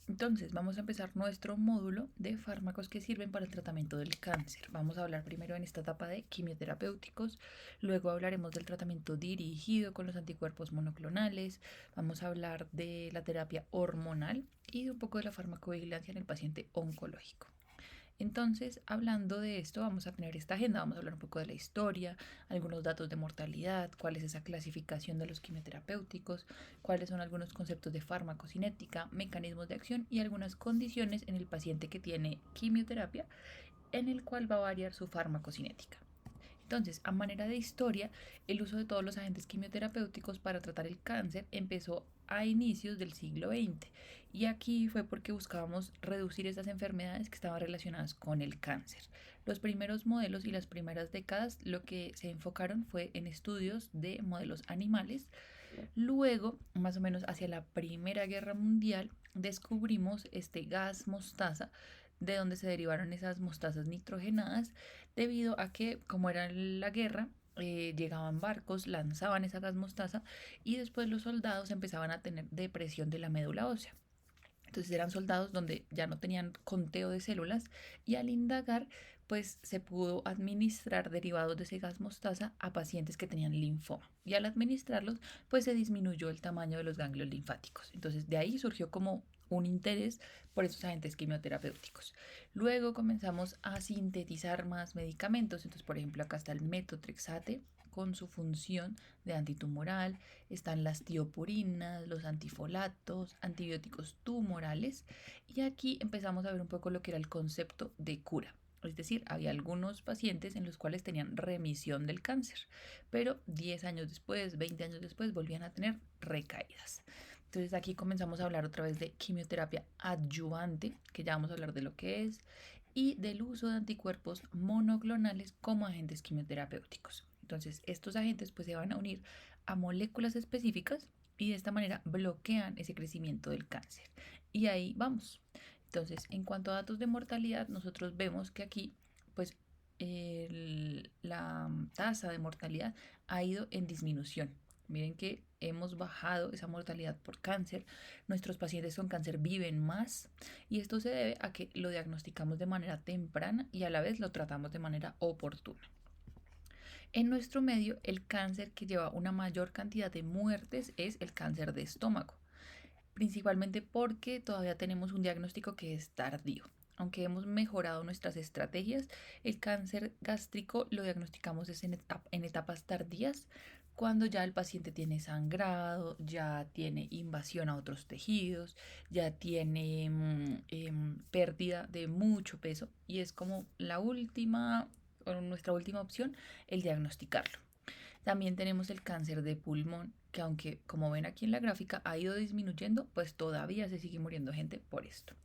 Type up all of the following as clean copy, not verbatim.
Entonces, vamos a empezar nuestro módulo de fármacos que sirven para el tratamiento del cáncer. Vamos a hablar primero en esta etapa de quimioterapéuticos, luego hablaremos del tratamiento dirigido con los anticuerpos monoclonales, vamos a hablar de la terapia hormonal y de un poco de la farmacovigilancia en el paciente oncológico. Entonces, hablando de esto, vamos a tener esta agenda, vamos a hablar un poco de la historia, algunos datos de mortalidad, cuál es esa clasificación de los quimioterapéuticos, cuáles son algunos conceptos de farmacocinética, mecanismos de acción y algunas condiciones en el paciente que tiene quimioterapia, en el cual va a variar su farmacocinética. Entonces, a manera de historia, el uso de todos los agentes quimioterapéuticos para tratar el cáncer empezó a inicios del siglo XX y aquí fue porque buscábamos reducir esas enfermedades que estaban relacionadas con el cáncer. Los primeros modelos y las primeras décadas lo que se enfocaron fue en estudios de modelos animales. Luego, más o menos hacia la Primera Guerra Mundial, descubrimos este gas mostaza, de donde se derivaron esas mostazas nitrogenadas, debido a que, como era la guerra, llegaban barcos, lanzaban esa gas mostaza y después los soldados empezaban a tener depresión de la médula ósea. Entonces eran soldados donde ya no tenían conteo de células y al indagar pues se pudo administrar derivados de ese gas mostaza a pacientes que tenían linfoma y al administrarlos pues se disminuyó el tamaño de los ganglios linfáticos. Entonces de ahí surgió como un interés por esos agentes quimioterapéuticos. Luego comenzamos a sintetizar más medicamentos. Entonces, por ejemplo, acá está el metotrexate con su función de antitumoral, están las tiopurinas, los antifolatos, antibióticos tumorales y aquí empezamos a ver un poco lo que era el concepto de cura. Es decir, había algunos pacientes en los cuales tenían remisión del cáncer, pero 10 años después, 20 años después, volvían a tener recaídas. Entonces aquí comenzamos a hablar otra vez de quimioterapia adyuvante, que ya vamos a hablar de lo que es, y del uso de anticuerpos monoclonales como agentes quimioterapéuticos. Entonces estos agentes pues se van a unir a moléculas específicas y de esta manera bloquean ese crecimiento del cáncer. Y ahí vamos. Entonces, en cuanto a datos de mortalidad, nosotros vemos que aquí pues la tasa de mortalidad ha ido en disminución. Miren que hemos bajado esa mortalidad por cáncer, nuestros pacientes con cáncer viven más y esto se debe a que lo diagnosticamos de manera temprana y a la vez lo tratamos de manera oportuna. En nuestro medio, el cáncer que lleva una mayor cantidad de muertes es el cáncer de estómago, principalmente porque todavía tenemos un diagnóstico que es tardío. Aunque hemos mejorado nuestras estrategias, el cáncer gástrico lo diagnosticamos en etapas tardías, cuando ya el paciente tiene sangrado, ya tiene invasión a otros tejidos, ya tiene pérdida de mucho peso y es como la última, o nuestra última opción, el diagnosticarlo. También tenemos el cáncer de pulmón, que aunque como ven aquí en la gráfica ha ido disminuyendo, pues todavía se sigue muriendo gente por esto.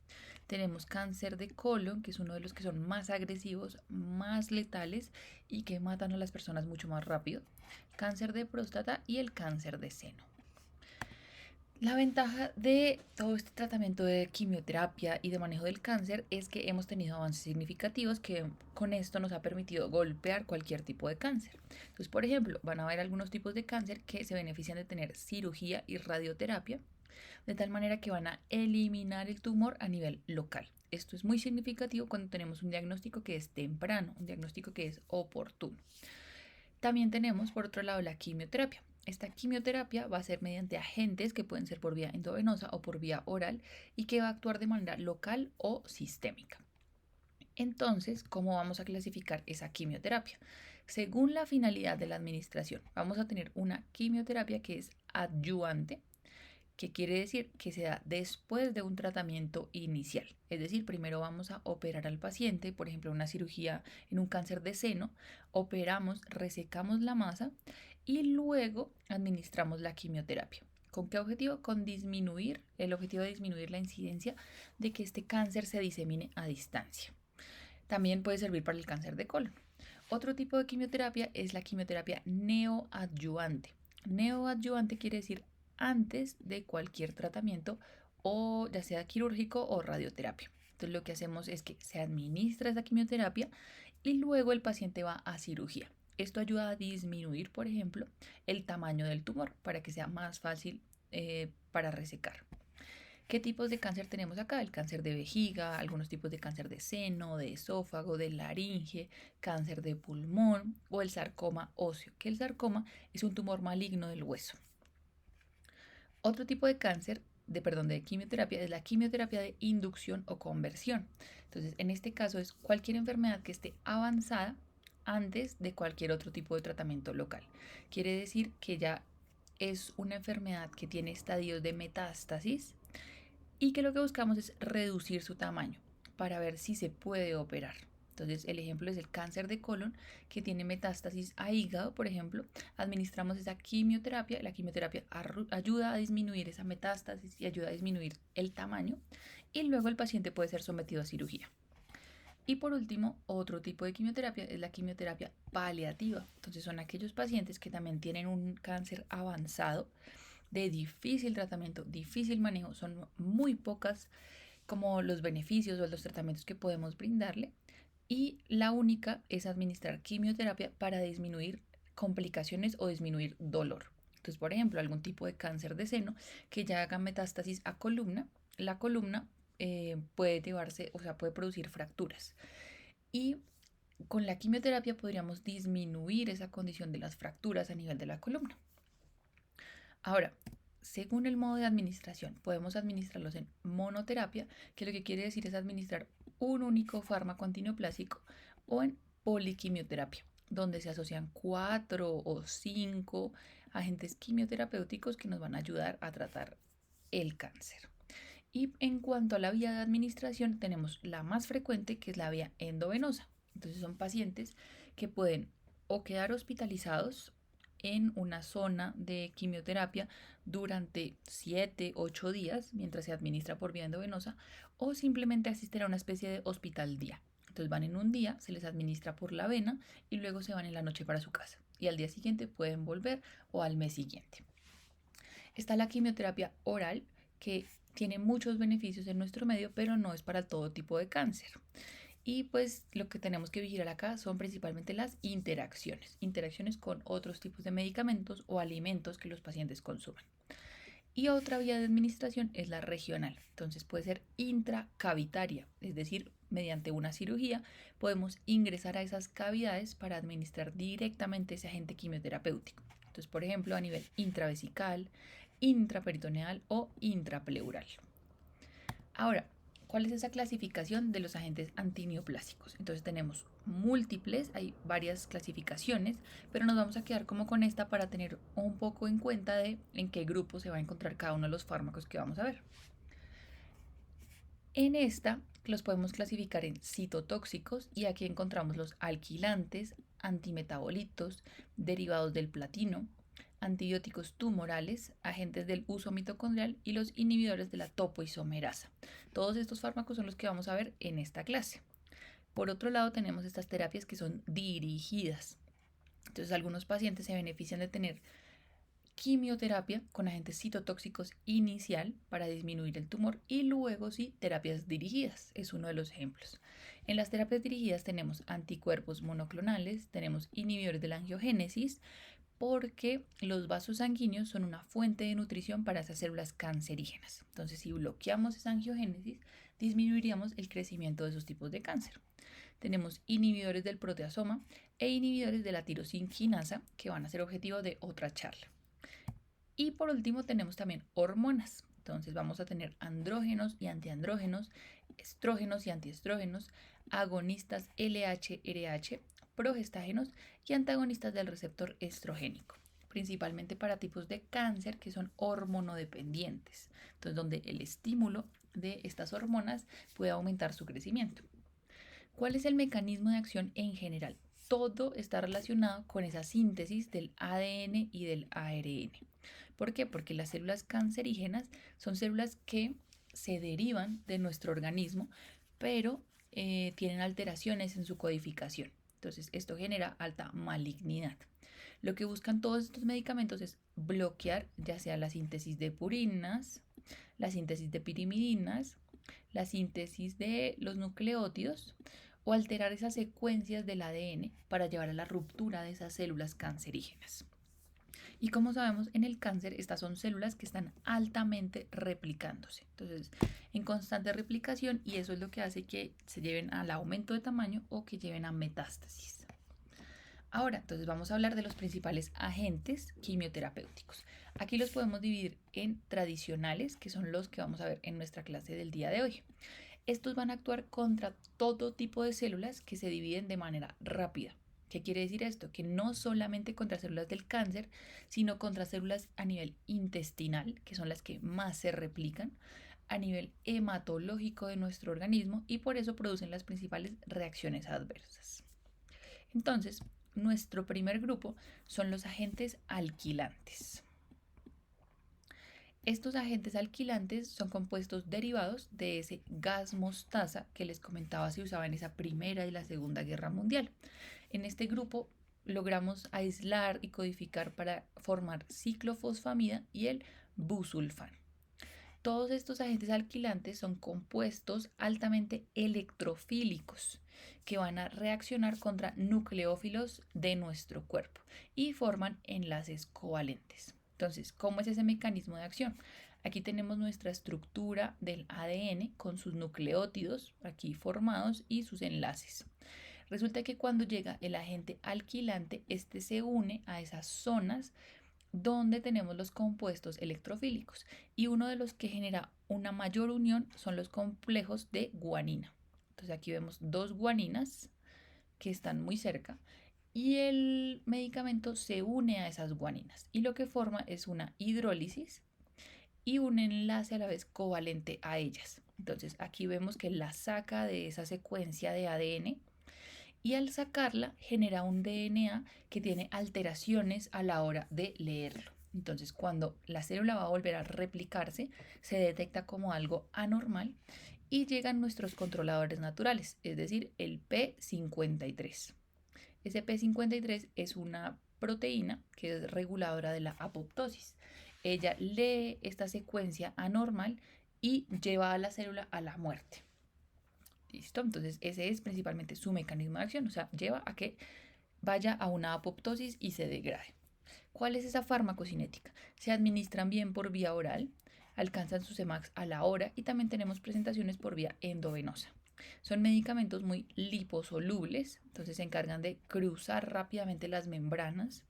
Tenemos cáncer de colon, que es uno de los que son más agresivos, más letales y que matan a las personas mucho más rápido. Cáncer de próstata y el cáncer de seno. La ventaja de todo este tratamiento de quimioterapia y de manejo del cáncer es que hemos tenido avances significativos que con esto nos ha permitido golpear cualquier tipo de cáncer. Entonces, por ejemplo, van a haber algunos tipos de cáncer que se benefician de tener cirugía y radioterapia, de tal manera que van a eliminar el tumor a nivel local. Esto es muy significativo cuando tenemos un diagnóstico que es temprano, un diagnóstico que es oportuno. También tenemos, por otro lado, la quimioterapia. Esta quimioterapia va a ser mediante agentes que pueden ser por vía endovenosa o por vía oral y que va a actuar de manera local o sistémica. Entonces, ¿cómo vamos a clasificar esa quimioterapia? Según la finalidad de la administración, vamos a tener una quimioterapia que es adyuvante, que quiere decir que se da después de un tratamiento inicial. Es decir, primero vamos a operar al paciente, por ejemplo, una cirugía en un cáncer de seno, operamos, resecamos la masa y luego administramos la quimioterapia. ¿Con qué objetivo? Con disminuir, el objetivo de disminuir la incidencia de que este cáncer se disemine a distancia. También puede servir para el cáncer de colon. Otro tipo de quimioterapia es la quimioterapia neoadyuvante. Neoadyuvante quiere decir antes de cualquier tratamiento o ya sea quirúrgico o radioterapia. Entonces lo que hacemos es que se administra esa quimioterapia y luego el paciente va a cirugía. Esto ayuda a disminuir, por ejemplo, el tamaño del tumor para que sea más fácil para resecar. ¿Qué tipos de cáncer tenemos acá? El cáncer de vejiga, algunos tipos de cáncer de seno, de esófago, de laringe, cáncer de pulmón o el sarcoma óseo, que el sarcoma es un tumor maligno del hueso. Otro tipo de cáncer, de quimioterapia, es la quimioterapia de inducción o conversión. Entonces, en este caso es cualquier enfermedad que esté avanzada antes de cualquier otro tipo de tratamiento local. Quiere decir que ya es una enfermedad que tiene estadios de metástasis y que lo que buscamos es reducir su tamaño para ver si se puede operar. Entonces, el ejemplo es el cáncer de colon que tiene metástasis a hígado, por ejemplo. Administramos esa quimioterapia. La quimioterapia ayuda a disminuir esa metástasis y ayuda a disminuir el tamaño. Y luego el paciente puede ser sometido a cirugía. Y por último, otro tipo de quimioterapia es la quimioterapia paliativa. Entonces, son aquellos pacientes que también tienen un cáncer avanzado de difícil tratamiento, difícil manejo. Son muy pocas como los beneficios o los tratamientos que podemos brindarle. Y la única es administrar quimioterapia para disminuir complicaciones o disminuir dolor. Entonces, por ejemplo, algún tipo de cáncer de seno que ya haga metástasis a columna, la columna puede llevarse, o sea, puede producir fracturas. Y con la quimioterapia podríamos disminuir esa condición de las fracturas a nivel de la columna. Ahora, según el modo de administración, podemos administrarlos en monoterapia, que lo que quiere decir es administrar un único fármaco antineoplásico, o en poliquimioterapia, donde se asocian 4 o 5 agentes quimioterapéuticos que nos van a ayudar a tratar el cáncer. Y en cuanto a la vía de administración, tenemos la más frecuente, que es la vía endovenosa. Entonces son pacientes que pueden o quedar hospitalizados en una zona de quimioterapia durante 7, 8 días mientras se administra por vía endovenosa, o simplemente asistir a una especie de hospital día. Entonces van en un día, se les administra por la vena y luego se van en la noche para su casa. Y al día siguiente pueden volver o al mes siguiente. Está la quimioterapia oral, que tiene muchos beneficios en nuestro medio, pero no es para todo tipo de cáncer. Y pues lo que tenemos que vigilar acá son principalmente las interacciones con otros tipos de medicamentos o alimentos que los pacientes consuman. Y otra vía de administración es la regional. Entonces puede ser intracavitaria, es decir, mediante una cirugía podemos ingresar a esas cavidades para administrar directamente ese agente quimioterapéutico. Entonces, por ejemplo, a nivel intravesical, intraperitoneal o intrapleural. Ahora, ¿cuál es esa clasificación de los agentes antineoplásicos? Entonces tenemos múltiples, hay varias clasificaciones, pero nos vamos a quedar como con esta para tener un poco en cuenta de en qué grupo se va a encontrar cada uno de los fármacos que vamos a ver. En esta los podemos clasificar en citotóxicos y aquí encontramos los alquilantes, antimetabolitos, derivados del platino, antibióticos tumorales, agentes del uso mitocondrial y los inhibidores de la topoisomerasa. Todos estos fármacos son los que vamos a ver en esta clase. Por otro lado, tenemos estas terapias que son dirigidas. Entonces, algunos pacientes se benefician de tener quimioterapia con agentes citotóxicos inicial para disminuir el tumor y luego sí terapias dirigidas, es uno de los ejemplos. En las terapias dirigidas tenemos anticuerpos monoclonales, tenemos inhibidores de la angiogénesis, porque los vasos sanguíneos son una fuente de nutrición para esas células cancerígenas. Entonces, si bloqueamos esa angiogénesis, disminuiríamos el crecimiento de esos tipos de cáncer. Tenemos inhibidores del proteasoma e inhibidores de la tirosinquinasa, que van a ser objetivo de otra charla. Y por último tenemos también hormonas. Entonces vamos a tener andrógenos y antiandrógenos, estrógenos y antiestrógenos, agonistas LH, RH, progestágenos y antagonistas del receptor estrogénico, principalmente para tipos de cáncer que son hormonodependientes, entonces donde el estímulo de estas hormonas puede aumentar su crecimiento. ¿Cuál es el mecanismo de acción en general? Todo está relacionado con esa síntesis del ADN y del ARN. ¿Por qué? Porque las células cancerígenas son células que se derivan de nuestro organismo, pero tienen alteraciones en su codificación. Entonces, esto genera alta malignidad. Lo que buscan todos estos medicamentos es bloquear ya sea la síntesis de purinas, la síntesis de pirimidinas, la síntesis de los nucleótidos o alterar esas secuencias del ADN para llevar a la ruptura de esas células cancerígenas. Y como sabemos, en el cáncer estas son células que están altamente replicándose. Entonces, en constante replicación, y eso es lo que hace que se lleven al aumento de tamaño o que lleven a metástasis. Ahora, entonces vamos a hablar de los principales agentes quimioterapéuticos. Aquí los podemos dividir en tradicionales, que son los que vamos a ver en nuestra clase del día de hoy. Estos van a actuar contra todo tipo de células que se dividen de manera rápida. ¿Qué quiere decir esto? Que no solamente contra células del cáncer, sino contra células a nivel intestinal, que son las que más se replican, a nivel hematológico de nuestro organismo y por eso producen las principales reacciones adversas. Entonces, nuestro primer grupo son los agentes alquilantes. Estos agentes alquilantes son compuestos derivados de ese gas mostaza que les comentaba se usaba en esa Primera y la Segunda Guerra Mundial. En este grupo logramos aislar y codificar para formar ciclofosfamida y el busulfán. Todos estos agentes alquilantes son compuestos altamente electrofílicos que van a reaccionar contra nucleófilos de nuestro cuerpo y forman enlaces covalentes. Entonces, ¿cómo es ese mecanismo de acción? Aquí tenemos nuestra estructura del ADN con sus nucleótidos aquí formados y sus enlaces. Resulta que cuando llega el agente alquilante, este se une a esas zonas donde tenemos los compuestos electrofílicos y uno de los que genera una mayor unión son los complejos de guanina. Entonces aquí vemos dos guaninas que están muy cerca y el medicamento se une a esas guaninas y lo que forma es una hidrólisis y un enlace a la vez covalente a ellas. Entonces aquí vemos que la saca de esa secuencia de ADN y al sacarla genera un DNA que tiene alteraciones a la hora de leerlo. Entonces, cuando la célula va a volver a replicarse, se detecta como algo anormal y llegan nuestros controladores naturales, es decir, el P53. Ese P53 es una proteína que es reguladora de la apoptosis. Ella lee esta secuencia anormal y lleva a la célula a la muerte. ¿Listo? Entonces ese es principalmente su mecanismo de acción, o sea, lleva a que vaya a una apoptosis y se degrade. ¿Cuál es esa farmacocinética? Se administran bien por vía oral, alcanzan su Cmax a la hora y también tenemos presentaciones por vía endovenosa. Son medicamentos muy liposolubles, entonces se encargan de cruzar rápidamente las membranas.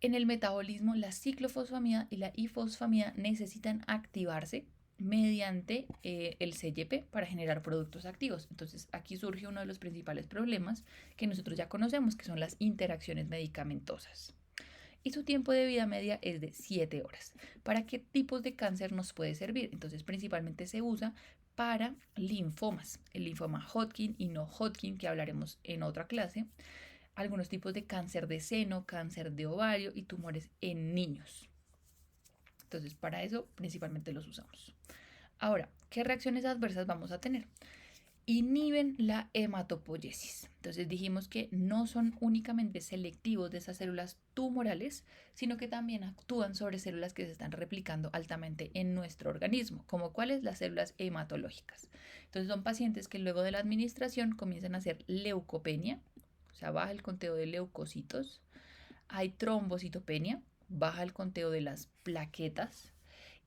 En el metabolismo, la ciclofosfamida y la ifosfamida necesitan activarse mediante el CYP para generar productos activos. Entonces aquí surge uno de los principales problemas que nosotros ya conocemos, que son las interacciones medicamentosas. Y su tiempo de vida media es de 7 horas. ¿Para qué tipos de cáncer nos puede servir? Entonces principalmente se usa para linfomas, el linfoma Hodgkin y no Hodgkin, que hablaremos en otra clase, algunos tipos de cáncer de seno, cáncer de ovario y tumores en niños. Entonces, para eso principalmente los usamos. Ahora, ¿qué reacciones adversas vamos a tener? Inhiben la hematopoiesis. Entonces dijimos que no son únicamente selectivos de esas células tumorales, sino que también actúan sobre células que se están replicando altamente en nuestro organismo, como cuáles las células hematológicas. Entonces son pacientes que luego de la administración comienzan a hacer leucopenia, o sea, baja el conteo de leucocitos, hay trombocitopenia, baja el conteo de las plaquetas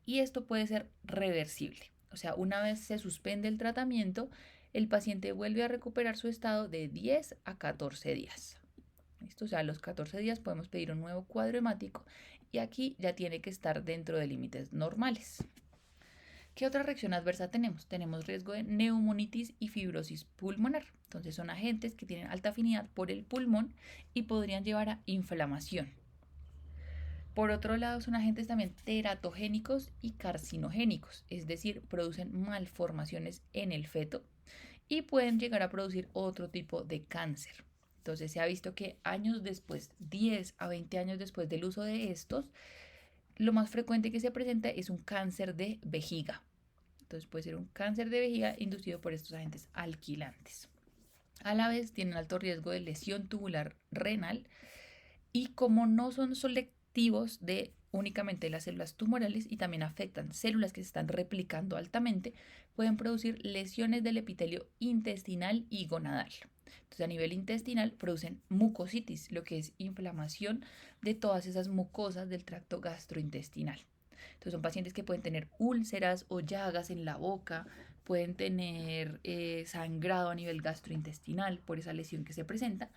y esto puede ser reversible. O sea, una vez se suspende el tratamiento, el paciente vuelve a recuperar su estado de 10 a 14 días. ¿Listo? O sea, a los 14 días podemos pedir un nuevo cuadro hemático y aquí ya tiene que estar dentro de límites normales. ¿Qué otra reacción adversa tenemos? Tenemos riesgo de neumonitis y fibrosis pulmonar. Entonces son agentes que tienen alta afinidad por el pulmón y podrían llevar a inflamación. Por otro lado, son agentes también teratogénicos y carcinogénicos, es decir, producen malformaciones en el feto y pueden llegar a producir otro tipo de cáncer. Entonces se ha visto que años después, 10 a 20 años después del uso de estos, lo más frecuente que se presenta es un cáncer de vejiga. Entonces puede ser un cáncer de vejiga inducido por estos agentes alquilantes. A la vez tienen alto riesgo de lesión tubular renal y como no son selectivos de únicamente las células tumorales y también afectan células que se están replicando altamente, pueden producir lesiones del epitelio intestinal y gonadal. Entonces, a nivel intestinal producen mucositis, lo que es inflamación de todas esas mucosas del tracto gastrointestinal. Entonces, son pacientes que pueden tener úlceras o llagas en la boca, pueden tener sangrado a nivel gastrointestinal por esa lesión que se presenta,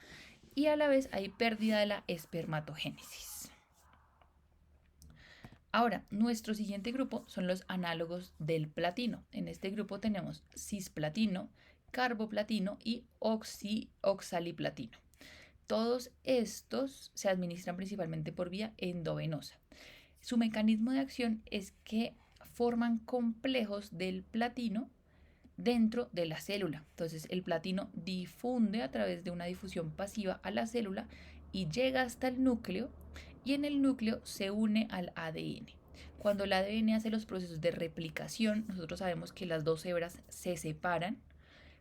y a la vez hay pérdida de la espermatogénesis. Ahora, nuestro siguiente grupo son los análogos del platino. En este grupo tenemos cisplatino, carboplatino y oxaliplatino. Todos estos se administran principalmente por vía endovenosa. Su mecanismo de acción es que forman complejos del platino dentro de la célula. Entonces el platino difunde a través de una difusión pasiva a la célula y llega hasta el núcleo, y en el núcleo se une al ADN. Cuando el ADN hace los procesos de replicación, nosotros sabemos que las dos hebras se separan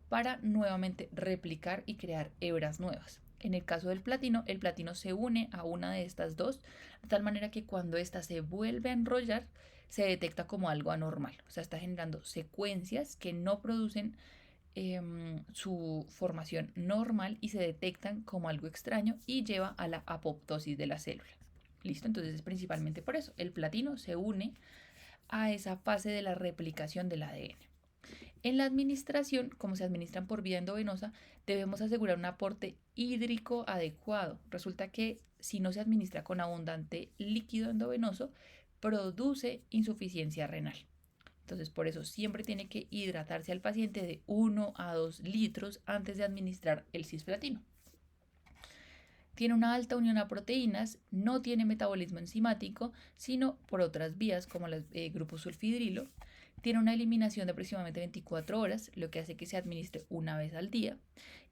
para nuevamente replicar y crear hebras nuevas. En el caso del platino, el platino se une a una de estas dos, de tal manera que cuando ésta se vuelve a enrollar, se detecta como algo anormal. O sea, está generando secuencias que no producen su formación normal y se detectan como algo extraño y lleva a la apoptosis de la célula. ¿Listo? Entonces es principalmente por eso. El platino se une a esa fase de la replicación del ADN. En la administración, como se administran por vía endovenosa, debemos asegurar un aporte hídrico adecuado. Resulta que si no se administra con abundante líquido endovenoso, produce insuficiencia renal. Entonces, por eso siempre tiene que hidratarse al paciente de 1 a 2 litros antes de administrar el cisplatino. Tiene una alta unión a proteínas, no tiene metabolismo enzimático, sino por otras vías como el grupo sulfidrilo. Tiene una eliminación de aproximadamente 24 horas, lo que hace que se administre una vez al día,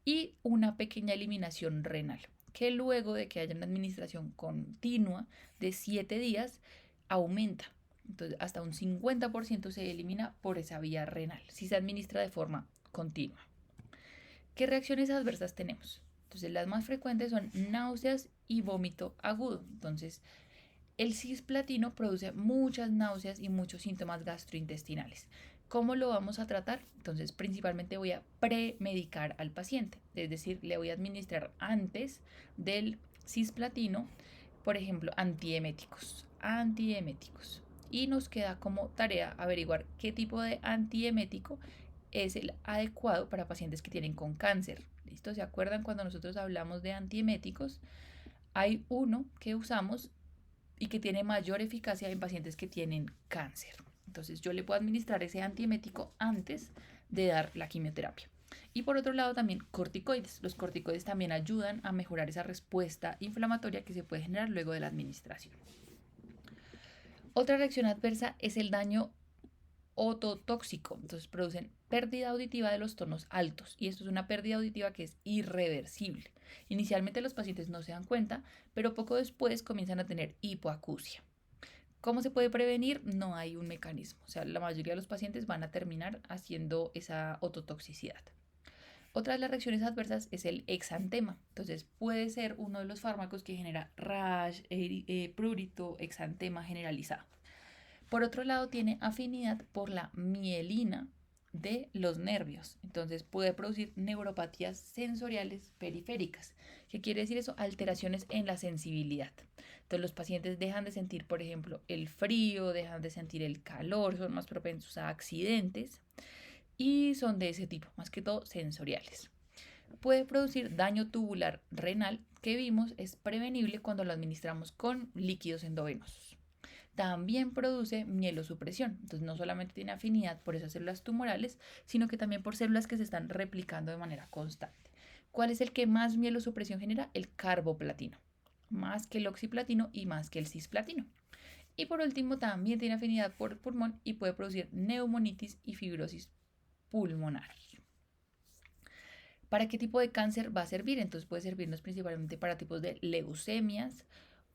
y una pequeña eliminación renal, que luego de que haya una administración continua de 7 días, aumenta. Entonces, hasta un 50% se elimina por esa vía renal, si se administra de forma continua. ¿Qué reacciones adversas tenemos? Entonces, las más frecuentes son náuseas y vómito agudo. Entonces, el cisplatino produce muchas náuseas y muchos síntomas gastrointestinales. ¿Cómo lo vamos a tratar? Entonces, principalmente voy a premedicar al paciente, es decir, le voy a administrar antes del cisplatino, por ejemplo, antieméticos. Y nos queda como tarea averiguar qué tipo de antiemético es el adecuado para pacientes que tienen con cáncer. ¿Listo? ¿Se acuerdan cuando nosotros hablamos de antieméticos? Hay uno que usamos y que tiene mayor eficacia en pacientes que tienen cáncer. Entonces yo le puedo administrar ese antiemético antes de dar la quimioterapia. Y por otro lado también corticoides. Los corticoides también ayudan a mejorar esa respuesta inflamatoria que se puede generar luego de la administración. Otra reacción adversa es el daño ototóxico. Entonces producen pérdida auditiva de los tonos altos, y esto es una pérdida auditiva que es irreversible. Inicialmente los pacientes no se dan cuenta, pero poco después comienzan a tener hipoacusia. ¿Cómo se puede prevenir? No hay un mecanismo. O sea, la mayoría de los pacientes van a terminar haciendo esa ototoxicidad. Otra de las reacciones adversas es el exantema. Entonces puede ser uno de los fármacos que genera rash, prurito, exantema generalizado. Por otro lado, tiene afinidad por la mielina de los nervios. Entonces puede producir neuropatías sensoriales periféricas. ¿Qué quiere decir eso? Alteraciones en la sensibilidad. Entonces los pacientes dejan de sentir, por ejemplo, el frío, dejan de sentir el calor, son más propensos a accidentes y son de ese tipo, más que todo sensoriales. Puede producir daño tubular renal, que vimos es prevenible cuando lo administramos con líquidos endovenosos. También produce mielosupresión. Entonces no solamente tiene afinidad por esas células tumorales, sino que también por células que se están replicando de manera constante. ¿Cuál es el que más mielosupresión genera? El carboplatino, más que el oxiplatino y más que el cisplatino. Y por último, también tiene afinidad por pulmón y puede producir neumonitis y fibrosis pulmonar. ¿Para qué tipo de cáncer va a servir? Entonces puede servirnos principalmente para tipos de leucemias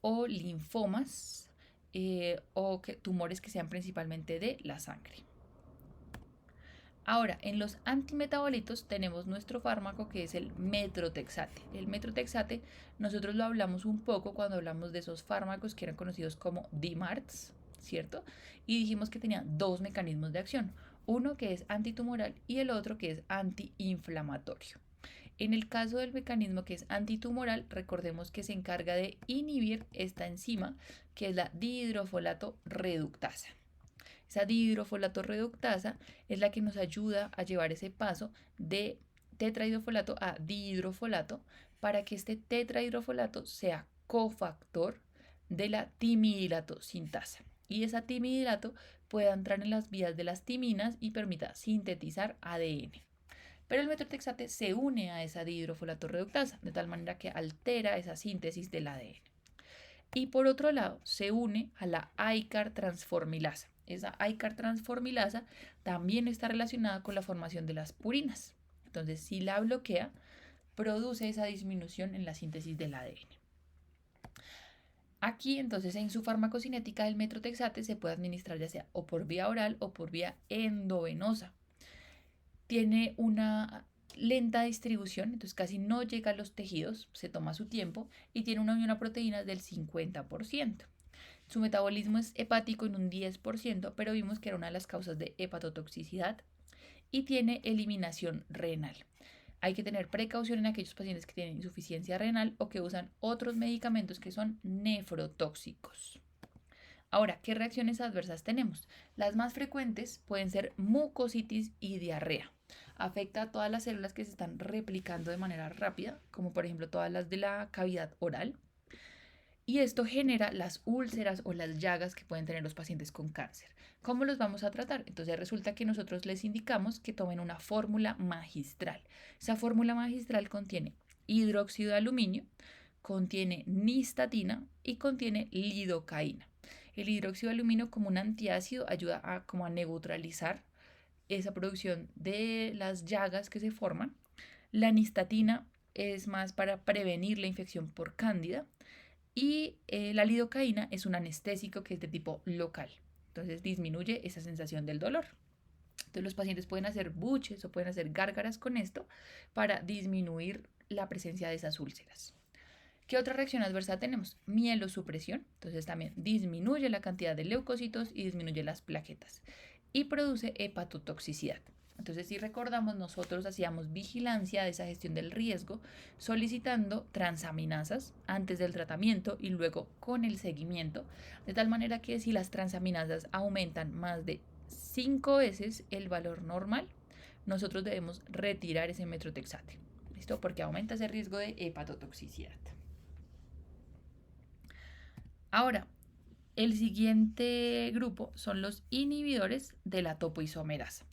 o linfomas, o tumores que sean principalmente de la sangre. Ahora, en los antimetabolitos tenemos nuestro fármaco que es el metrotexate. El metrotexate nosotros lo hablamos un poco cuando hablamos de esos fármacos que eran conocidos como DMARDs, ¿cierto? Y dijimos que tenía dos mecanismos de acción, uno que es antitumoral y el otro que es antiinflamatorio. En el caso del mecanismo que es antitumoral, recordemos que se encarga de inhibir esta enzima que es la dihidrofolato reductasa. Esa dihidrofolato reductasa es la que nos ayuda a llevar ese paso de tetrahidrofolato a dihidrofolato para que este tetrahidrofolato sea cofactor de la timidilato sintasa. Y esa timidilato pueda entrar en las vías de las timinas y permita sintetizar ADN. Pero el metrotexate se une a esa dihidrofolato reductasa, de tal manera que altera esa síntesis del ADN. Y por otro lado, se une a la ICAR transformilasa. Esa ICAR transformilasa también está relacionada con la formación de las purinas. Entonces, si la bloquea, produce esa disminución en la síntesis del ADN. Aquí, entonces, en su farmacocinética, el metrotexate se puede administrar ya sea o por vía oral o por vía endovenosa. Tiene una lenta distribución, entonces casi no llega a los tejidos, se toma su tiempo y tiene una unión a proteínas del 50%. Su metabolismo es hepático en un 10%, pero vimos que era una de las causas de hepatotoxicidad y tiene eliminación renal. Hay que tener precaución en aquellos pacientes que tienen insuficiencia renal o que usan otros medicamentos que son nefrotóxicos. Ahora, ¿qué reacciones adversas tenemos? Las más frecuentes pueden ser mucositis y diarrea. Afecta a todas las células que se están replicando de manera rápida, como por ejemplo todas las de la cavidad oral. Y esto genera las úlceras o las llagas que pueden tener los pacientes con cáncer. ¿Cómo los vamos a tratar? Entonces resulta que nosotros les indicamos que tomen una fórmula magistral. Esa fórmula magistral contiene hidróxido de aluminio, contiene nistatina y contiene lidocaína. El hidróxido de aluminio como un antiácido ayuda a neutralizar esa producción de las llagas que se forman. La nistatina es más para prevenir la infección por cándida y la lidocaína es un anestésico que es de tipo local. Entonces disminuye esa sensación del dolor. Entonces los pacientes pueden hacer buches o pueden hacer gárgaras con esto para disminuir la presencia de esas úlceras. ¿Qué otra reacción adversa tenemos? Mielosupresión, entonces también disminuye la cantidad de leucocitos y disminuye las plaquetas y produce hepatotoxicidad. Entonces, si recordamos, nosotros hacíamos vigilancia de esa gestión del riesgo solicitando transaminasas antes del tratamiento y luego con el seguimiento, de tal manera que si las transaminasas aumentan más de 5 veces el valor normal, nosotros debemos retirar ese metrotexate. ¿Listo? Porque aumenta ese riesgo de hepatotoxicidad. Ahora, el siguiente grupo son los inhibidores de la topoisomerasa.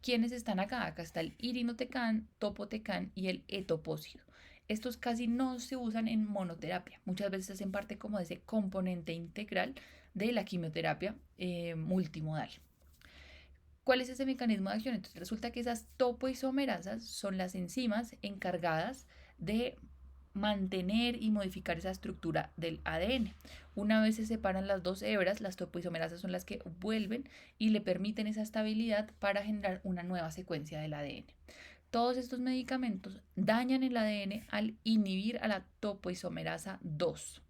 ¿Quiénes están acá? Acá está el irinotecan, topotecan y el etopósido. Estos casi no se usan en monoterapia. Muchas veces hacen parte como de ese componente integral de la quimioterapia multimodal. ¿Cuál es ese mecanismo de acción? Entonces resulta que esas topoisomerasas son las enzimas encargadas de mantener y modificar esa estructura del ADN. Una vez se separan las dos hebras, las topoisomerasas son las que vuelven y le permiten esa estabilidad para generar una nueva secuencia del ADN. Todos estos medicamentos dañan el ADN al inhibir a la topoisomerasa 2.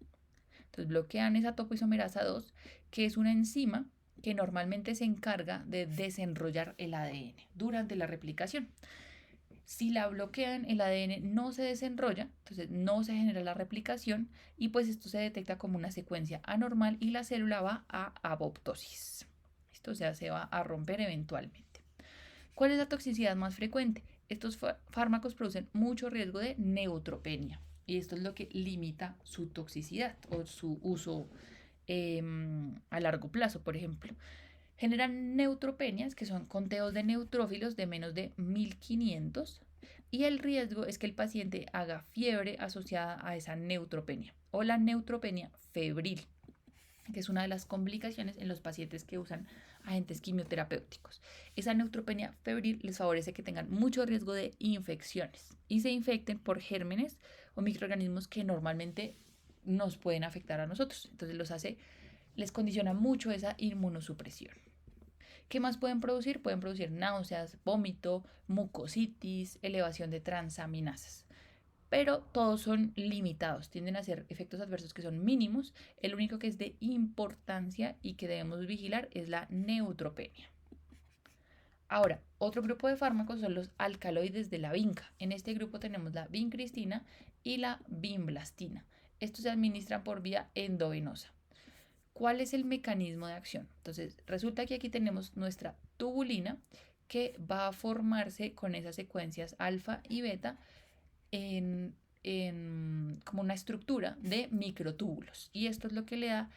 Entonces bloquean esa topoisomerasa 2, que es una enzima que normalmente se encarga de desenrollar el ADN durante la replicación. Si la bloquean, el ADN no se desenrolla, entonces no se genera la replicación y pues esto se detecta como una secuencia anormal y la célula va a apoptosis. Esto, o sea, se va a romper eventualmente. ¿Cuál es la toxicidad más frecuente? Estos fármacos producen mucho riesgo de neutropenia y esto es lo que limita su toxicidad o su uso a largo plazo, por ejemplo. Generan neutropenias, que son conteos de neutrófilos de menos de 1500, y el riesgo es que el paciente haga fiebre asociada a esa neutropenia o la neutropenia febril, que es una de las complicaciones en los pacientes que usan agentes quimioterapéuticos. Esa neutropenia febril les favorece que tengan mucho riesgo de infecciones y se infecten por gérmenes o microorganismos que normalmente nos pueden afectar a nosotros. Entonces les condiciona mucho esa inmunosupresión. ¿Qué más pueden producir? Pueden producir náuseas, vómito, mucositis, elevación de transaminasas. Pero todos son limitados, tienden a ser efectos adversos que son mínimos. El único que es de importancia y que debemos vigilar es la neutropenia. Ahora, otro grupo de fármacos son los alcaloides de la vinca. En este grupo tenemos la vincristina y la vinblastina. Estos se administran por vía endovenosa. ¿Cuál es el mecanismo de acción? Entonces, resulta que aquí tenemos nuestra tubulina que va a formarse con esas secuencias alfa y beta como una estructura de microtúbulos. Y esto es lo que le da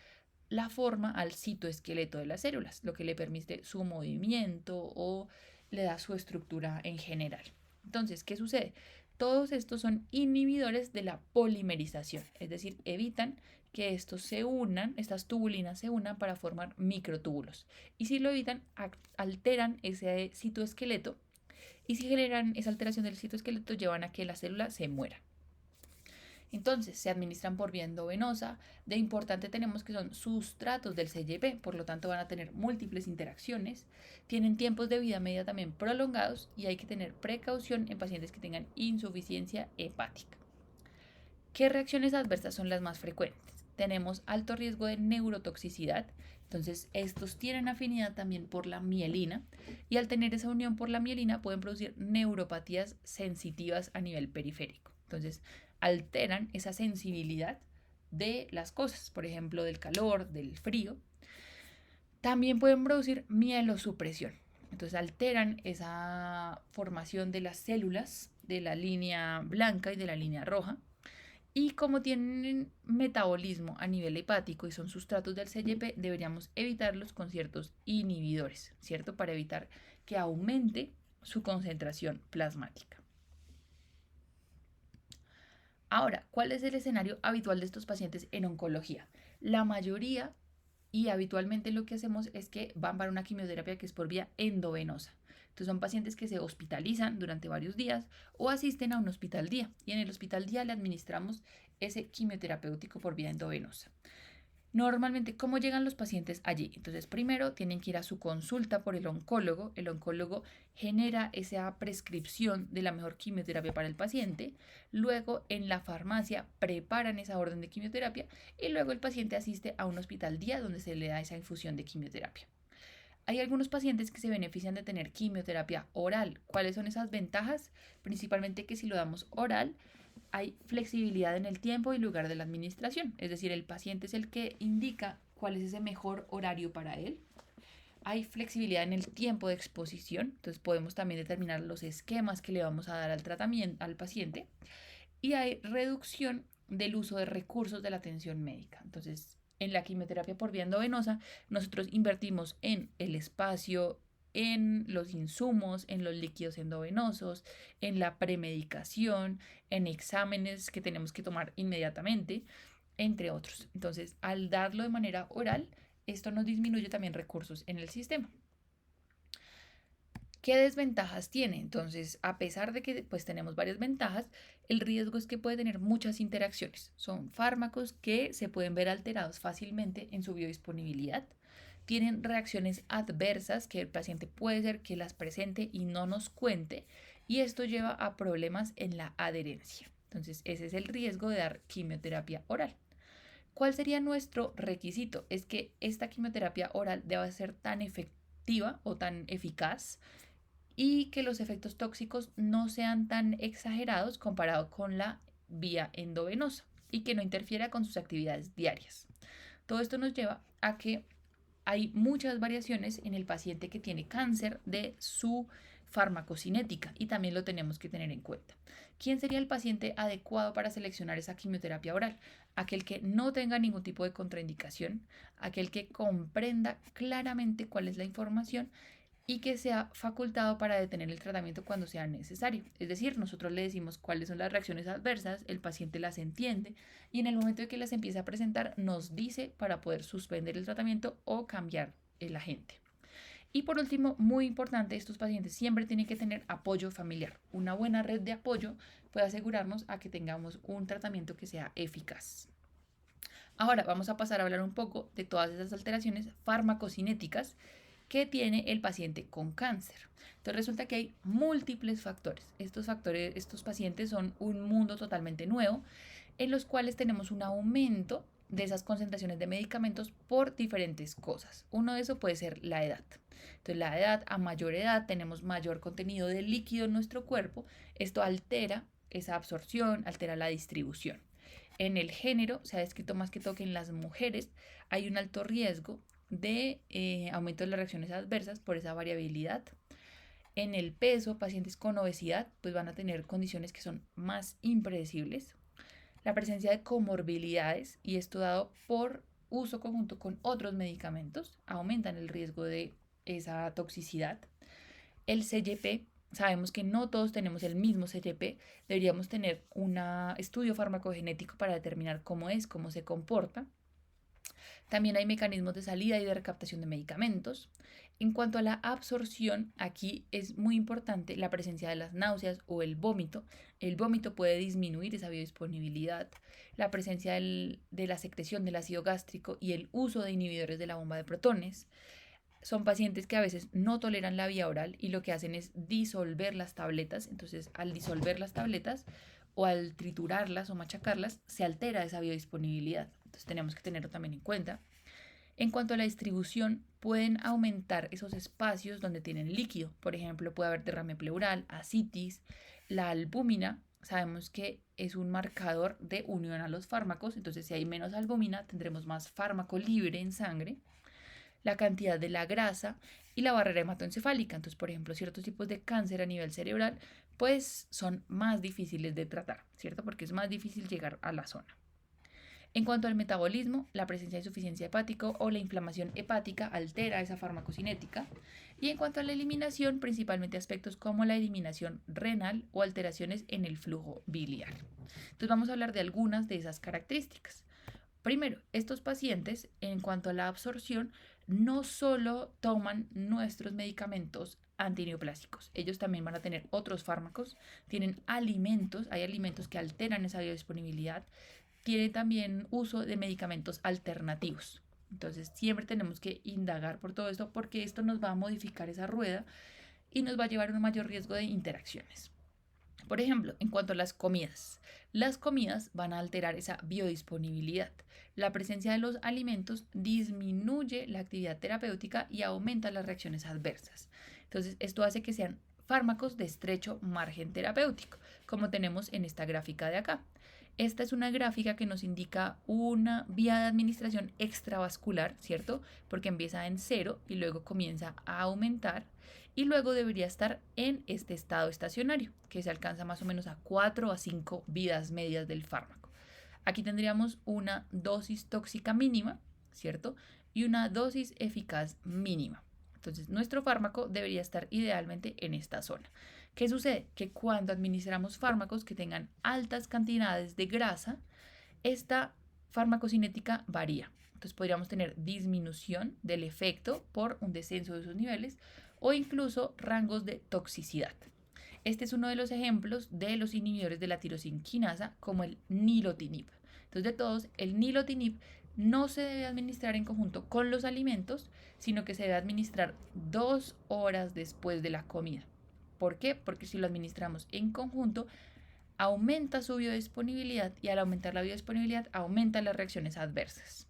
la forma al citoesqueleto de las células, lo que le permite su movimiento o le da su estructura en general. Entonces, ¿qué sucede? Todos estos son inhibidores de la polimerización, es decir, evitan que estos se unan, estas tubulinas se unan para formar microtúbulos. Y si lo evitan, alteran ese citoesqueleto y si generan esa alteración del citoesqueleto, llevan a que la célula se muera. Entonces, se administran por vía endovenosa. De importante tenemos que son sustratos del CYP, por lo tanto van a tener múltiples interacciones. Tienen tiempos de vida media también prolongados y hay que tener precaución en pacientes que tengan insuficiencia hepática. ¿Qué reacciones adversas son las más frecuentes? Tenemos alto riesgo de neurotoxicidad. Entonces, estos tienen afinidad también por la mielina y al tener esa unión por la mielina pueden producir neuropatías sensitivas a nivel periférico. Entonces, alteran esa sensibilidad de las cosas, por ejemplo, del calor, del frío. También pueden producir mielosupresión. Entonces, alteran esa formación de las células de la línea blanca y de la línea roja. Y como tienen metabolismo a nivel hepático y son sustratos del CYP, deberíamos evitarlos con ciertos inhibidores, ¿cierto? Para evitar que aumente su concentración plasmática. Ahora, ¿cuál es el escenario habitual de estos pacientes en oncología? La mayoría y habitualmente lo que hacemos es que van para una quimioterapia que es por vía endovenosa. Entonces son pacientes que se hospitalizan durante varios días o asisten a un hospital día y en el hospital día le administramos ese quimioterapéutico por vía endovenosa. Normalmente, ¿cómo llegan los pacientes allí? Entonces, primero tienen que ir a su consulta por el oncólogo genera esa prescripción de la mejor quimioterapia para el paciente, luego en la farmacia preparan esa orden de quimioterapia y luego el paciente asiste a un hospital día donde se le da esa infusión de quimioterapia. Hay algunos pacientes que se benefician de tener quimioterapia oral. ¿Cuáles son esas ventajas? Principalmente que si lo damos oral, hay flexibilidad en el tiempo y lugar de la administración. Es decir, el paciente es el que indica cuál es ese mejor horario para él. Hay flexibilidad en el tiempo de exposición. Entonces podemos también determinar los esquemas que le vamos a dar al tratamiento al paciente. Y hay reducción del uso de recursos de la atención médica. Entonces, en la quimioterapia por vía endovenosa, nosotros invertimos en el espacio, en los insumos, en los líquidos endovenosos, en la premedicación, en exámenes que tenemos que tomar inmediatamente, entre otros. Entonces, al darlo de manera oral, esto nos disminuye también recursos en el sistema. ¿Qué desventajas tiene? Entonces, a pesar de que pues tenemos varias ventajas, el riesgo es que puede tener muchas interacciones. Son fármacos que se pueden ver alterados fácilmente en su biodisponibilidad. Tienen reacciones adversas que el paciente puede ser que las presente y no nos cuente y esto lleva a problemas en la adherencia. Entonces, ese es el riesgo de dar quimioterapia oral. ¿Cuál sería nuestro requisito? Es que esta quimioterapia oral deba ser tan efectiva o tan eficaz y que los efectos tóxicos no sean tan exagerados comparado con la vía endovenosa y que no interfiera con sus actividades diarias. Todo esto nos lleva a que hay muchas variaciones en el paciente que tiene cáncer de su farmacocinética y también lo tenemos que tener en cuenta. ¿Quién sería el paciente adecuado para seleccionar esa quimioterapia oral? Aquel que no tenga ningún tipo de contraindicación, aquel que comprenda claramente cuál es la información y que sea facultado para detener el tratamiento cuando sea necesario. Es decir, nosotros le decimos cuáles son las reacciones adversas, el paciente las entiende y en el momento de que las empiece a presentar nos dice para poder suspender el tratamiento o cambiar el agente. Y por último, muy importante, estos pacientes siempre tienen que tener apoyo familiar. Una buena red de apoyo puede asegurarnos a que tengamos un tratamiento que sea eficaz. Ahora vamos a pasar a hablar un poco de todas esas alteraciones farmacocinéticas que tiene el paciente con cáncer. Entonces resulta que hay múltiples factores. Estos pacientes son un mundo totalmente nuevo en los cuales tenemos un aumento de esas concentraciones de medicamentos por diferentes cosas. Uno de eso puede ser la edad. Entonces, la edad, a mayor edad, tenemos mayor contenido de líquido en nuestro cuerpo. Esto altera esa absorción, altera la distribución. En el género se ha descrito más que todo que en las mujeres hay un alto riesgo de aumento de las reacciones adversas por esa variabilidad. En el peso, pacientes con obesidad pues van a tener condiciones que son más impredecibles. La presencia de comorbilidades, y esto dado por uso conjunto con otros medicamentos, aumentan el riesgo de esa toxicidad. El CYP, sabemos que no todos tenemos el mismo CYP, deberíamos tener un estudio farmacogenético para determinar cómo es, cómo se comporta. También hay mecanismos de salida y de recaptación de medicamentos. En cuanto a la absorción, aquí es muy importante la presencia de las náuseas o el vómito. El vómito puede disminuir esa biodisponibilidad. La presencia de la secreción del ácido gástrico y el uso de inhibidores de la bomba de protones. Son pacientes que a veces no toleran la vía oral y lo que hacen es disolver las tabletas. Entonces, al disolver las tabletas o al triturarlas o machacarlas, se altera esa biodisponibilidad. Entonces, tenemos que tenerlo también en cuenta. En cuanto a la distribución, pueden aumentar esos espacios donde tienen líquido. Por ejemplo, puede haber derrame pleural, ascitis. La albúmina, sabemos que es un marcador de unión a los fármacos. Entonces, si hay menos albúmina, tendremos más fármaco libre en sangre. La cantidad de la grasa y la barrera hematoencefálica. Entonces, por ejemplo, ciertos tipos de cáncer a nivel cerebral, pues son más difíciles de tratar, ¿cierto? Porque es más difícil llegar a la zona. En cuanto al metabolismo, la presencia de insuficiencia hepática o la inflamación hepática altera esa farmacocinética. Y en cuanto a la eliminación, principalmente aspectos como la eliminación renal o alteraciones en el flujo biliar. Entonces vamos a hablar de algunas de esas características. Primero, estos pacientes, en cuanto a la absorción, no solo toman nuestros medicamentos antineoplásicos, ellos también van a tener otros fármacos, tienen alimentos, hay alimentos que alteran esa biodisponibilidad, tienen también uso de medicamentos alternativos. Entonces, siempre tenemos que indagar por todo esto porque esto nos va a modificar esa rueda y nos va a llevar a un mayor riesgo de interacciones. Por ejemplo, en cuanto a las comidas van a alterar esa biodisponibilidad. La presencia de los alimentos disminuye la actividad terapéutica y aumenta las reacciones adversas. Entonces, esto hace que sean fármacos de estrecho margen terapéutico, como tenemos en esta gráfica de acá. Esta es una gráfica que nos indica una vía de administración extravascular, ¿cierto? Porque empieza en 0 y luego comienza a aumentar y luego debería estar en este estado estacionario, que se alcanza más o menos a 4 a 5 vidas medias del fármaco. Aquí tendríamos una dosis tóxica mínima, ¿cierto? Y una dosis eficaz mínima. Entonces, nuestro fármaco debería estar idealmente en esta zona. ¿Qué sucede? Que cuando administramos fármacos que tengan altas cantidades de grasa, esta farmacocinética varía. Entonces podríamos tener disminución del efecto por un descenso de esos niveles o incluso rangos de toxicidad. Este es uno de los ejemplos de los inhibidores de la tirosinquinasa como el nilotinib. Entonces, de todos, el nilotinib no se debe administrar en conjunto con los alimentos, sino que se debe administrar 2 horas después de la comida. ¿Por qué? Porque si lo administramos en conjunto, aumenta su biodisponibilidad y al aumentar la biodisponibilidad aumenta las reacciones adversas.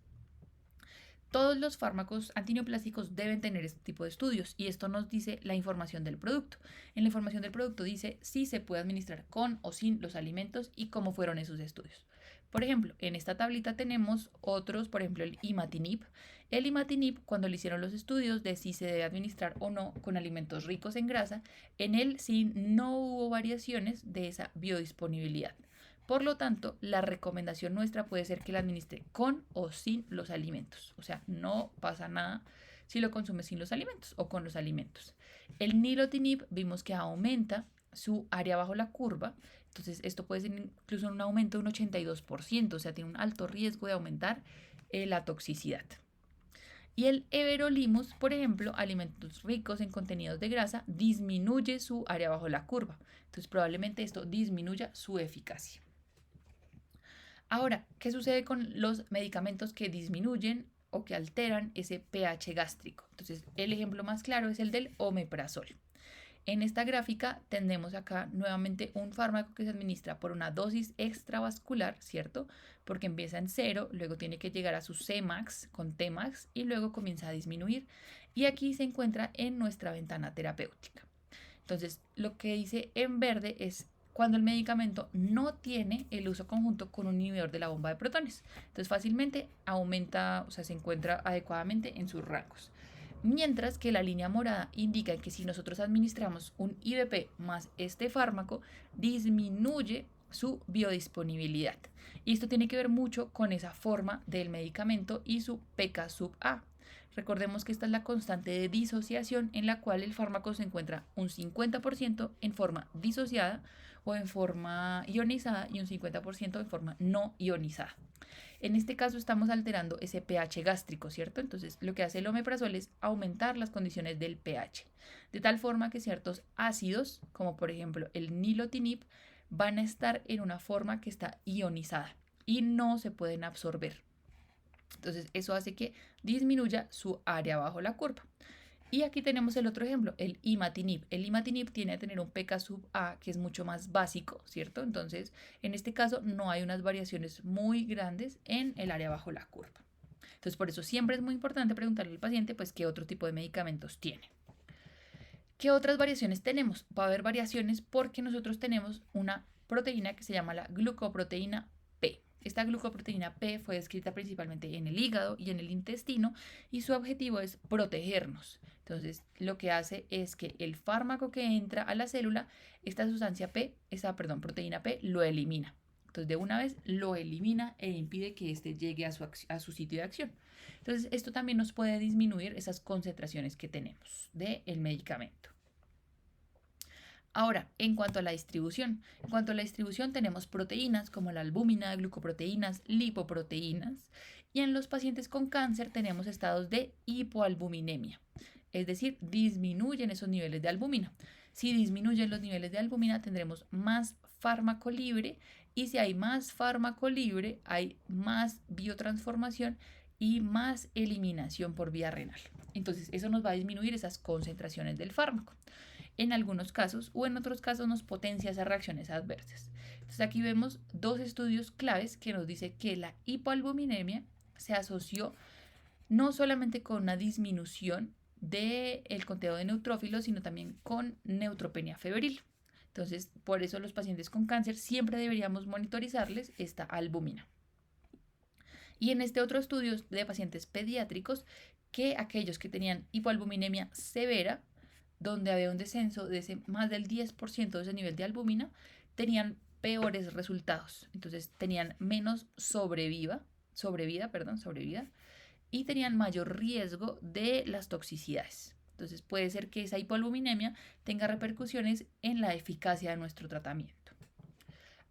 Todos los fármacos antineoplásicos deben tener este tipo de estudios y esto nos dice la información del producto. En la información del producto dice si se puede administrar con o sin los alimentos y cómo fueron esos estudios. Por ejemplo, en esta tablita tenemos otros, por ejemplo, el imatinib. El imatinib, cuando le hicieron los estudios de si se debe administrar o no con alimentos ricos en grasa, en él sí no hubo variaciones de esa biodisponibilidad. Por lo tanto, la recomendación nuestra puede ser que la administre con o sin los alimentos. O sea, no pasa nada si lo consume sin los alimentos o con los alimentos. El nilotinib vimos que aumenta su área bajo la curva. Entonces, esto puede ser incluso un aumento de un 82%, o sea, tiene un alto riesgo de aumentar la toxicidad. Y el everolimus, por ejemplo, alimentos ricos en contenidos de grasa, disminuye su área bajo la curva. Entonces, probablemente esto disminuya su eficacia. Ahora, ¿qué sucede con los medicamentos que disminuyen o que alteran ese pH gástrico. Entonces, el ejemplo más claro es el del omeprazol. En esta gráfica tenemos acá nuevamente un fármaco que se administra por una dosis extravascular, ¿cierto? Porque empieza en 0, luego tiene que llegar a su Cmax con Tmax y luego comienza a disminuir. Y aquí se encuentra en nuestra ventana terapéutica. Entonces, lo que dice en verde es cuando el medicamento no tiene el uso conjunto con un inhibidor de la bomba de protones. Entonces, fácilmente aumenta, o sea, se encuentra adecuadamente en sus rangos. Mientras que la línea morada indica que si nosotros administramos un IVP más este fármaco, disminuye su biodisponibilidad. Y esto tiene que ver mucho con esa forma del medicamento y su pK sub A. Recordemos que esta es la constante de disociación en la cual el fármaco se encuentra un 50% en forma disociada o en forma ionizada y un 50% en forma no ionizada. En este caso estamos alterando ese pH gástrico, ¿cierto? Entonces lo que hace el omeprazol es aumentar las condiciones del pH, de tal forma que ciertos ácidos, como por ejemplo el nilotinib, van a estar en una forma que está ionizada y no se pueden absorber. Entonces eso hace que disminuya su área bajo la curva. Y aquí tenemos el otro ejemplo, el imatinib. El imatinib tiene a tener un pK sub A que es mucho más básico, ¿cierto? Entonces, en este caso no hay unas variaciones muy grandes en el área bajo la curva. Entonces, por eso siempre es muy importante preguntarle al paciente, pues, qué otro tipo de medicamentos tiene. ¿Qué otras variaciones tenemos? Va a haber variaciones porque nosotros tenemos una proteína que se llama la glucoproteína P. Esta glucoproteína P fue descrita principalmente en el hígado y en el intestino y su objetivo es protegernos. Entonces, lo que hace es que el fármaco que entra a la célula, esta sustancia P, proteína P, lo elimina. Entonces, de una vez lo elimina e impide que éste llegue a su sitio de acción. Entonces, esto también nos puede disminuir esas concentraciones que tenemos del medicamento. Ahora, en cuanto a la distribución, tenemos proteínas como la albúmina, glucoproteínas, lipoproteínas, y en los pacientes con cáncer tenemos estados de hipoalbuminemia, es decir, disminuyen esos niveles de albúmina. Si disminuyen los niveles de albúmina, tendremos más fármaco libre, y si hay más fármaco libre, hay más biotransformación y más eliminación por vía renal. Entonces, eso nos va a disminuir esas concentraciones del fármaco. En algunos casos o en otros casos nos potencia esas reacciones adversas. Entonces aquí vemos dos estudios claves que nos dicen que la hipoalbuminemia se asoció no solamente con una disminución del conteo de neutrófilos, sino también con neutropenia febril. Entonces, por eso los pacientes con cáncer siempre deberíamos monitorizarles esta albúmina. Y en este otro estudio de pacientes pediátricos, que aquellos que tenían hipoalbuminemia severa, donde había un descenso de más del 10% de ese nivel de albúmina, tenían peores resultados. Entonces tenían menos sobrevida, y tenían mayor riesgo de las toxicidades. Entonces puede ser que esa hipoalbuminemia tenga repercusiones en la eficacia de nuestro tratamiento.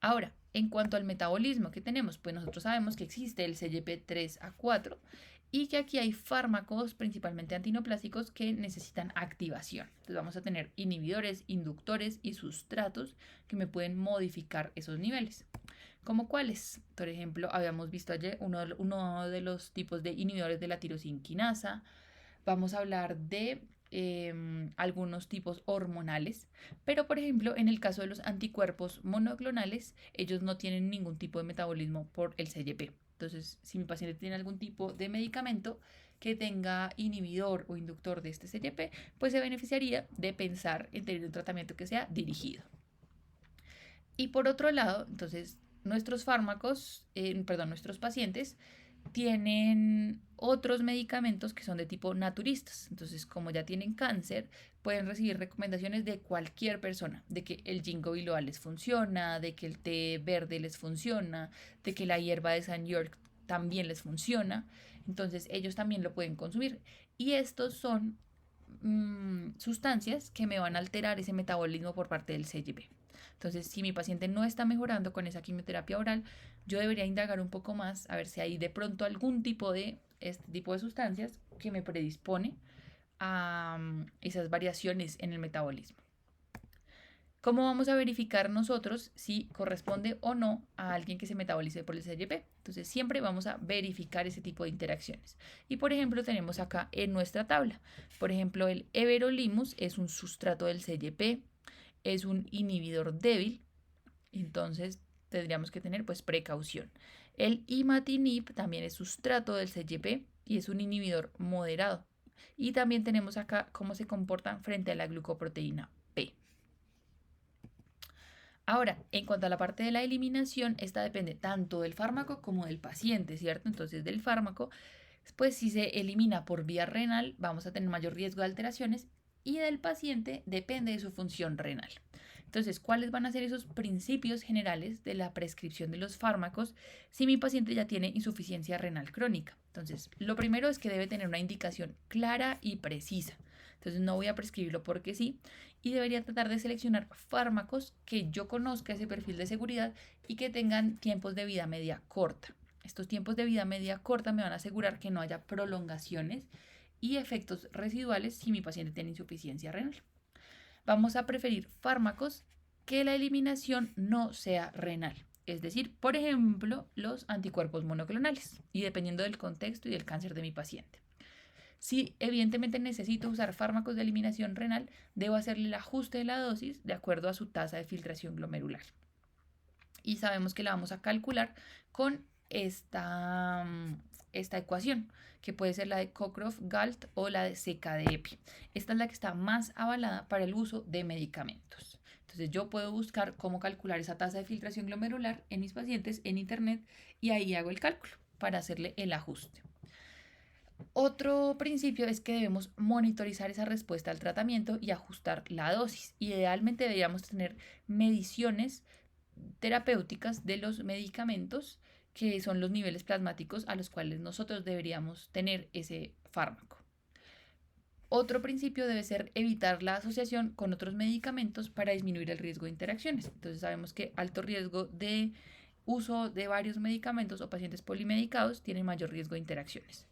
Ahora, en cuanto al metabolismo que tenemos, pues nosotros sabemos que existe el CYP3A4 y que aquí hay fármacos, principalmente antineoplásicos, que necesitan activación. Entonces vamos a tener inhibidores, inductores y sustratos que me pueden modificar esos niveles. ¿Como cuáles? Por ejemplo, habíamos visto ayer uno de los tipos de inhibidores de la tirosina quinasa. Vamos a hablar de algunos tipos hormonales, pero por ejemplo en el caso de los anticuerpos monoclonales, ellos no tienen ningún tipo de metabolismo por el CYP. Entonces, si mi paciente tiene algún tipo de medicamento que tenga inhibidor o inductor de este CYP, pues se beneficiaría de pensar en tener un tratamiento que sea dirigido. Y por otro lado, entonces, nuestros pacientes tienen otros medicamentos que son de tipo naturistas. Entonces, como ya tienen cáncer, pueden recibir recomendaciones de cualquier persona, de que el ginkgo biloba les funciona, de que el té verde les funciona, de que la hierba de San York también les funciona. Entonces, ellos también lo pueden consumir. Y estos son sustancias que me van a alterar ese metabolismo por parte del CYP. Entonces, si mi paciente no está mejorando con esa quimioterapia oral, yo debería indagar un poco más a ver si hay de pronto algún tipo de este tipo de sustancias que me predispone a esas variaciones en el metabolismo. ¿Cómo vamos a verificar nosotros si corresponde o no a alguien que se metabolice por el CYP? Entonces siempre vamos a verificar ese tipo de interacciones. Y por ejemplo tenemos acá en nuestra tabla, por ejemplo el everolimus es un sustrato del CYP, es un inhibidor débil, entonces tendríamos que tener pues precaución. El imatinib también es sustrato del CYP y es un inhibidor moderado. Y también tenemos acá cómo se comportan frente a la glucoproteína P. Ahora, en cuanto a la parte de la eliminación, esta depende tanto del fármaco como del paciente, ¿cierto? Entonces, del fármaco, pues si se elimina por vía renal, vamos a tener mayor riesgo de alteraciones y del paciente depende de su función renal. Entonces, ¿cuáles van a ser esos principios generales de la prescripción de los fármacos si mi paciente ya tiene insuficiencia renal crónica? Entonces, lo primero es que debe tener una indicación clara y precisa. Entonces, no voy a prescribirlo porque sí, y debería tratar de seleccionar fármacos que yo conozca ese perfil de seguridad y que tengan tiempos de vida media corta. Estos tiempos de vida media corta me van a asegurar que no haya prolongaciones y efectos residuales si mi paciente tiene insuficiencia renal. Vamos a preferir fármacos que la eliminación no sea renal. Es decir, por ejemplo, los anticuerpos monoclonales y dependiendo del contexto y del cáncer de mi paciente. Si evidentemente necesito usar fármacos de eliminación renal, debo hacerle el ajuste de la dosis de acuerdo a su tasa de filtración glomerular. Y sabemos que la vamos a calcular con esta ecuación, que puede ser la de Cockcroft-Gault o la de CKD-EPI. Esta es la que está más avalada para el uso de medicamentos. Entonces yo puedo buscar cómo calcular esa tasa de filtración glomerular en mis pacientes en internet y ahí hago el cálculo para hacerle el ajuste. Otro principio es que debemos monitorizar esa respuesta al tratamiento y ajustar la dosis. Idealmente deberíamos tener mediciones terapéuticas de los medicamentos, que son los niveles plasmáticos a los cuales nosotros deberíamos tener ese fármaco. Otro principio debe ser evitar la asociación con otros medicamentos para disminuir el riesgo de interacciones. Entonces sabemos que alto riesgo de uso de varios medicamentos o pacientes polimedicados tienen mayor riesgo de interacciones.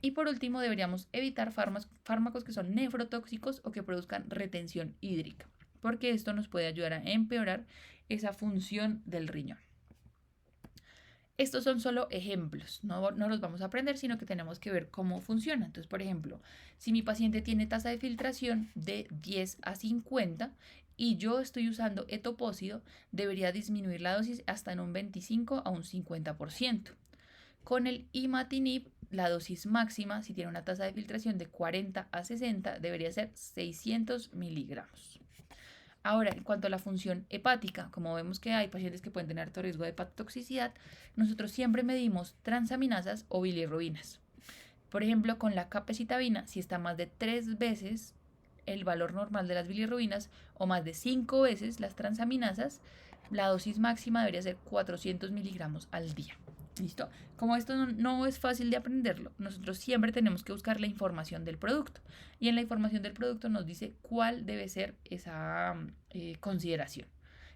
Y por último, deberíamos evitar fármacos que son nefrotóxicos o que produzcan retención hídrica, porque esto nos puede ayudar a empeorar esa función del riñón. Estos son solo ejemplos, no los vamos a aprender, sino que tenemos que ver cómo funciona. Entonces, por ejemplo, si mi paciente tiene tasa de filtración de 10 a 50 y yo estoy usando etopósido, debería disminuir la dosis hasta en un 25 a un 50%. Con el imatinib, la dosis máxima, si tiene una tasa de filtración de 40 a 60, debería ser 600 miligramos. Ahora, en cuanto a la función hepática, como vemos que hay pacientes que pueden tener alto riesgo de hepatotoxicidad, nosotros siempre medimos transaminasas o bilirrubinas. Por ejemplo, con la capecitabina, si está más de 3 veces el valor normal de las bilirrubinas o más de 5 veces las transaminasas, la dosis máxima debería ser 400 miligramos al día. ¿Listo? Como esto no es fácil de aprenderlo, nosotros siempre tenemos que buscar la información del producto. Y en la información del producto nos dice cuál debe ser esa consideración.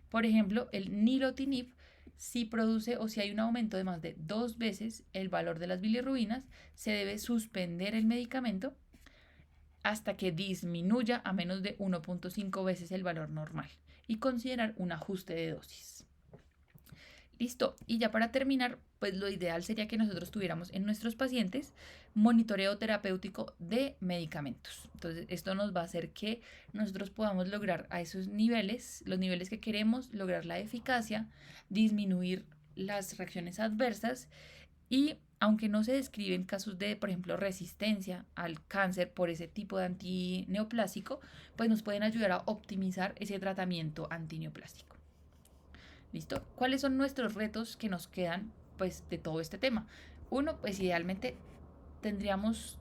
Por ejemplo, el nilotinib, si produce o si hay un aumento de más de 2 veces el valor de las bilirrubinas, se debe suspender el medicamento hasta que disminuya a menos de 1.5 veces el valor normal y considerar un ajuste de dosis. Listo. Y ya para terminar, pues lo ideal sería que nosotros tuviéramos en nuestros pacientes monitoreo terapéutico de medicamentos. Entonces, esto nos va a hacer que nosotros podamos lograr a esos niveles, los niveles que queremos, lograr la eficacia, disminuir las reacciones adversas y aunque no se describen casos de, por ejemplo, resistencia al cáncer por ese tipo de antineoplásico, pues nos pueden ayudar a optimizar ese tratamiento antineoplásico. ¿Listo? ¿Cuáles son nuestros retos que nos quedan pues de todo este tema? Uno, pues idealmente tendríamos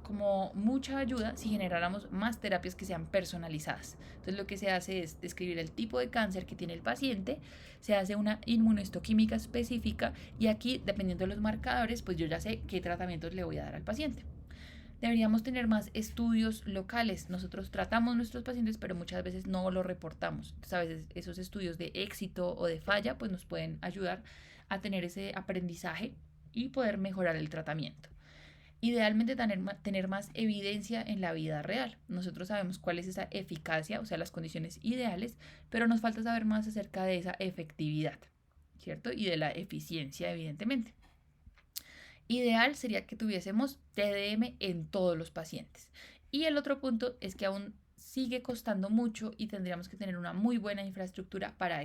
como mucha ayuda si generáramos más terapias que sean personalizadas. Entonces lo que se hace es describir el tipo de cáncer que tiene el paciente, se hace una inmunohistoquímica específica y aquí, dependiendo de los marcadores, pues yo ya sé qué tratamientos le voy a dar al paciente. Deberíamos tener más estudios locales. Nosotros tratamos nuestros pacientes, pero muchas veces no lo reportamos. Entonces, a veces esos estudios de éxito o de falla, pues nos pueden ayudar a tener ese aprendizaje y poder mejorar el tratamiento. Idealmente tener más evidencia en la vida real. Nosotros sabemos cuál es esa eficacia, o sea, las condiciones ideales, pero nos falta saber más acerca de esa efectividad, ¿cierto? Y de la eficiencia, evidentemente. Ideal sería que tuviésemos TDM en todos los pacientes. Y el otro punto es que aún sigue costando mucho y tendríamos que tener una muy buena infraestructura para